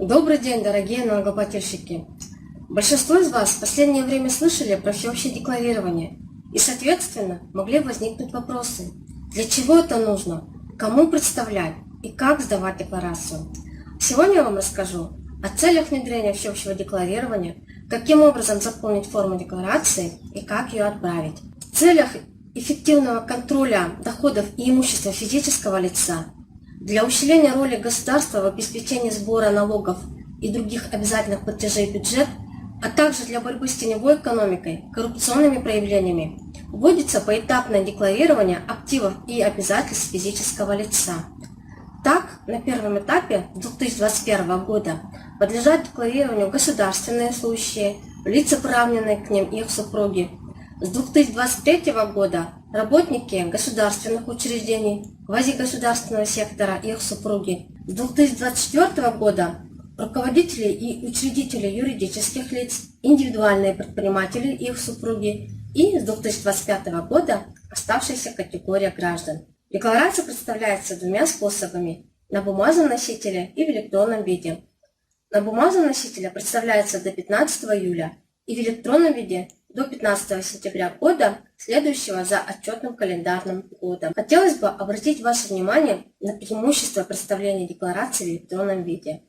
Добрый день, дорогие налогоплательщики! Большинство из вас в последнее время слышали про всеобщее декларирование и, соответственно, могли возникнуть вопросы. Для чего это нужно? Кому представлять? И как сдавать декларацию? Сегодня я вам расскажу о целях внедрения всеобщего декларирования, каким образом заполнить форму декларации и как ее отправить. В целях эффективного контроля доходов и имущества физического лица, для усиления роли государства в обеспечении сбора налогов и других обязательных платежей в бюджет, а также для борьбы с теневой экономикой, коррупционными проявлениями, вводится поэтапное декларирование активов и обязательств физического лица. Так, на первом этапе 2021 года подлежат декларированию государственные служащие, лица, приравненные к ним и их супруги. С 2023 года работники государственных учреждений, квазигосударственного сектора и их супруги. С 2024 года руководители и учредители юридических лиц, индивидуальные предприниматели и их супруги. И с 2025 года оставшаяся категория граждан. Декларация представляется двумя способами – на бумажном носителе и в электронном виде. На бумажном носителе представляется до 15 июля и в электронном виде до 15 сентября года, следующего за отчетным календарным годом. Хотелось бы обратить ваше внимание на преимущество представления декларации в электронном виде.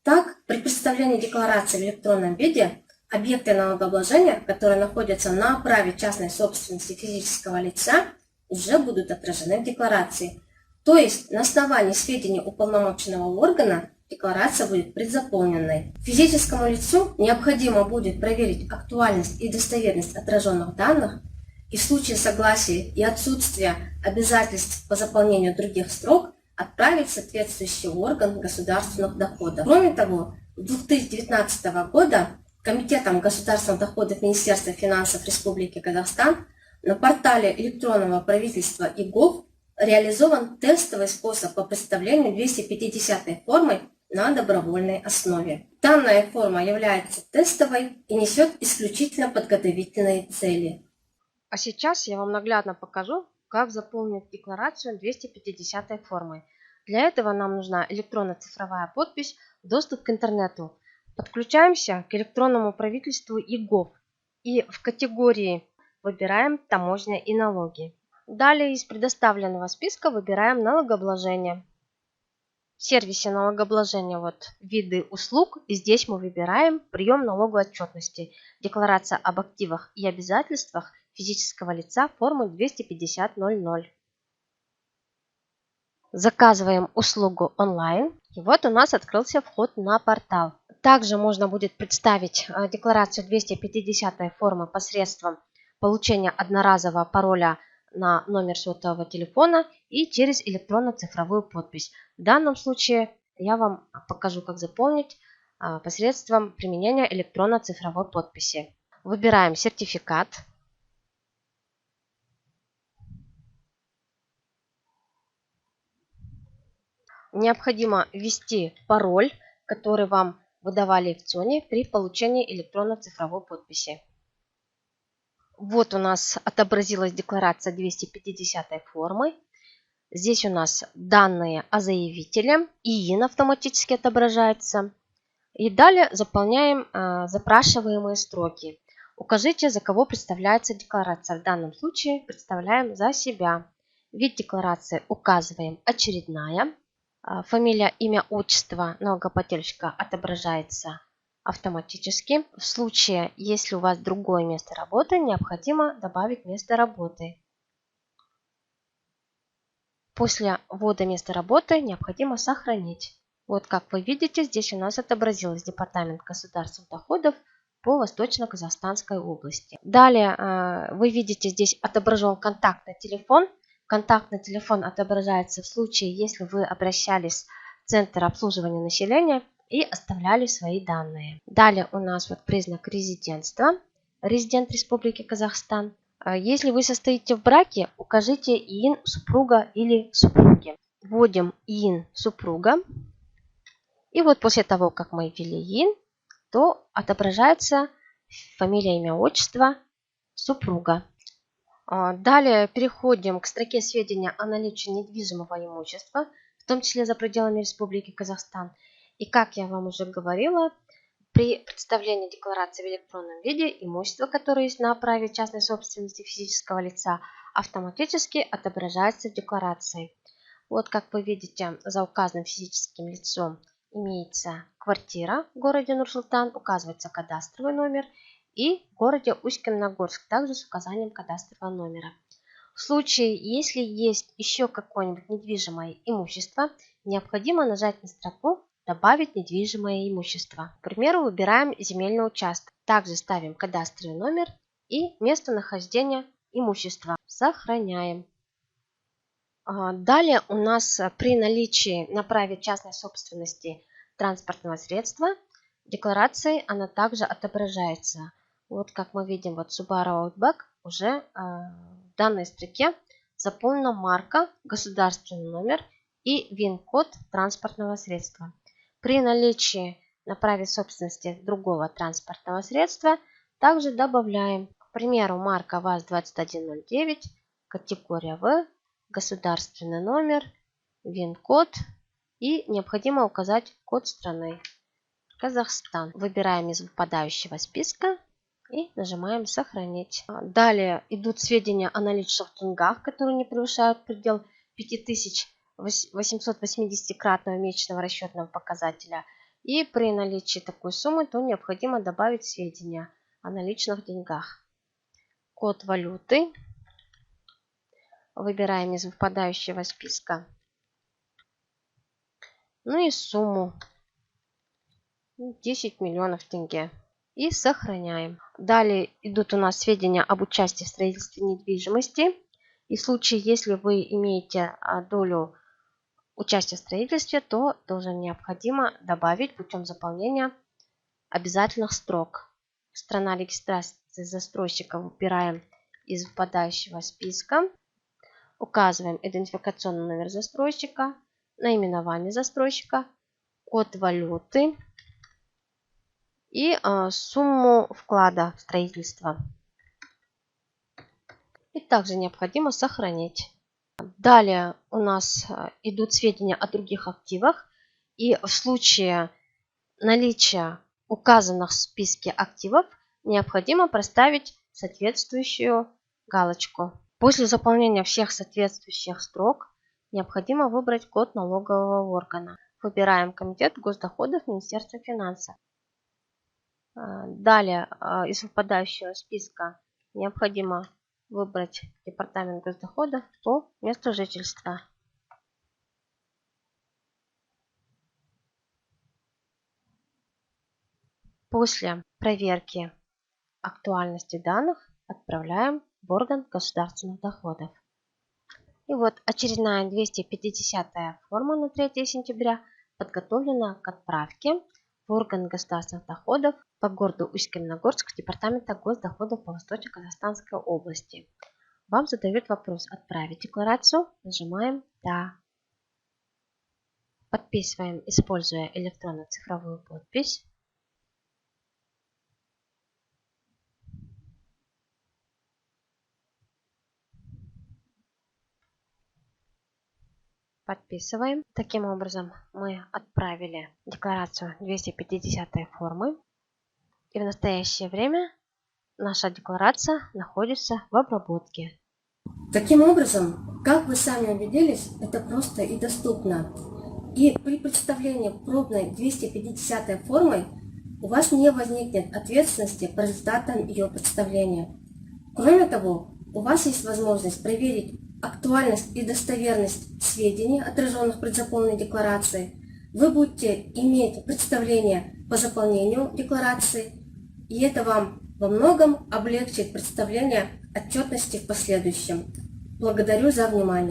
Так, при представлении декларации в электронном виде объекты налогообложения, которые находятся на праве частной собственности физического лица, уже будут отражены в декларации. То есть на основании сведений уполномоченного органа декларация будет предзаполненной. Физическому лицу необходимо будет проверить актуальность и достоверность отраженных данных и в случае согласия и отсутствия обязательств по заполнению других строк отправить в соответствующий орган государственных доходов. Кроме того, с 2019 года Комитетом государственных доходов Министерства финансов Республики Казахстан на портале электронного правительства ИГОВ реализован тестовый способ по представлению 250-й формы на добровольной основе. Данная форма является тестовой и несет исключительно подготовительные цели. А сейчас я вам наглядно покажу, как заполнить декларацию 250-й формой. Для этого нам нужна электронно-цифровая подпись, доступ к интернету. Подключаемся к электронному правительству ИГОВ и в категории выбираем «Таможня и налоги». Далее из предоставленного списка выбираем налогообложение. В сервисе налогообложения виды услуг, и здесь мы выбираем прием налоговой отчетности, декларация об активах и обязательствах физического лица формы 250.00. Заказываем услугу онлайн, и вот у нас открылся вход на портал. Также можно будет представить декларацию 250 формы посредством получения одноразового пароля на номер сотового телефона и через электронно-цифровую подпись. В данном случае я вам покажу, как заполнить посредством применения электронно-цифровой подписи. Выбираем сертификат. Необходимо ввести пароль, который вам выдавали в ЦОНе при получении электронно-цифровой подписи. Вот у нас отобразилась декларация 250 формы. Здесь у нас данные о заявителе, ИИН автоматически отображается. И далее заполняем запрашиваемые строки. Укажите, за кого представляется декларация. В данном случае представляем за себя. Вид декларации указываем очередная. Фамилия, имя, отчество налогоплательщика отображается автоматически. В случае, если у вас другое место работы, необходимо добавить место работы. После ввода места работы необходимо сохранить. Вот как вы видите, здесь у нас отобразилось Департамент государственных доходов по Восточно-Казахстанской области. Далее вы видите, здесь отображен контактный телефон. Контактный телефон отображается в случае, если вы обращались в Центр обслуживания населения и оставляли свои данные. Далее у нас признак резидентства, резидент Республики Казахстан. Если вы состоите в браке, укажите ИИН супруга или супруги. Вводим ИИН супруга. И вот после того, как мы ввели ИИН, то отображается фамилия, имя, отчество супруга. Далее переходим к строке сведения о наличии недвижимого имущества, в том числе за пределами Республики Казахстан. И как я вам уже говорила, при представлении декларации в электронном виде имущество, которое есть на праве частной собственности физического лица, автоматически отображается в декларации. Вот как вы видите, за указанным физическим лицом имеется квартира в городе Нур-Султан, указывается кадастровый номер, и в городе Усть-Каменогорск также с указанием кадастрового номера. В случае, если есть еще какое-нибудь недвижимое имущество, необходимо нажать на строку «Добавить недвижимое имущество». К примеру, выбираем земельный участок. Также ставим кадастровый номер и местонахождение имущества. Сохраняем. Далее у нас при наличии на праве частной собственности транспортного средства в декларации она также отображается. Вот как мы видим, вот Subaru Outback уже в данной строке заполнена марка, государственный номер и ВИН-код транспортного средства. При наличии на праве собственности другого транспортного средства также добавляем, к примеру, марка ВАЗ-2109, категория В, государственный номер, ВИН-код и необходимо указать код страны Казахстан. Выбираем из выпадающего списка и нажимаем «Сохранить». Далее идут сведения о наличных деньгах, которые не превышают предел 5880-кратного месячного расчетного показателя. И при наличии такой суммы, то необходимо добавить сведения о наличных деньгах. Код валюты. Выбираем из выпадающего списка. Ну и сумму 10 миллионов тенге. И сохраняем. Далее идут у нас сведения об участии в строительстве недвижимости. И в случае, если вы имеете долю участия в строительстве, то тоже необходимо добавить путем заполнения обязательных строк. Страна регистрации застройщика выбираем из выпадающего списка. Указываем идентификационный номер застройщика, наименование застройщика, код валюты и сумму вклада в строительство. И также необходимо сохранить. Далее у нас идут сведения о других активах. И в случае наличия указанных в списке активов необходимо проставить соответствующую галочку. После заполнения всех соответствующих строк необходимо выбрать код налогового органа. Выбираем Комитет госдоходов Министерства финансов. Далее из выпадающего списка необходимо выбрать Департамент госдоходов по месту жительства. После проверки актуальности данных отправляем в орган государственных доходов. И вот очередная 250-я форма на 3 сентября подготовлена к отправке в орган государственных доходов по городу Усть-Каменогорск Департамента госдоходов по Восточно-Казахстанской области. Вам задают вопрос «Отправить декларацию». Нажимаем «Да». Подписываем, используя электронно-цифровую подпись. Подписываем. Таким образом, мы отправили декларацию 250-й формы. И в настоящее время наша декларация находится в обработке. Таким образом, как вы сами убедились, это просто и доступно. И при представлении пробной 250-й формы у вас не возникнет ответственности по результатам ее представления. Кроме того, у вас есть возможность проверить актуальность и достоверность сведений, отраженных в предзаполненной декларации. Вы будете иметь представление по заполнению декларации, и это вам во многом облегчит представление отчетности в последующем. Благодарю за внимание.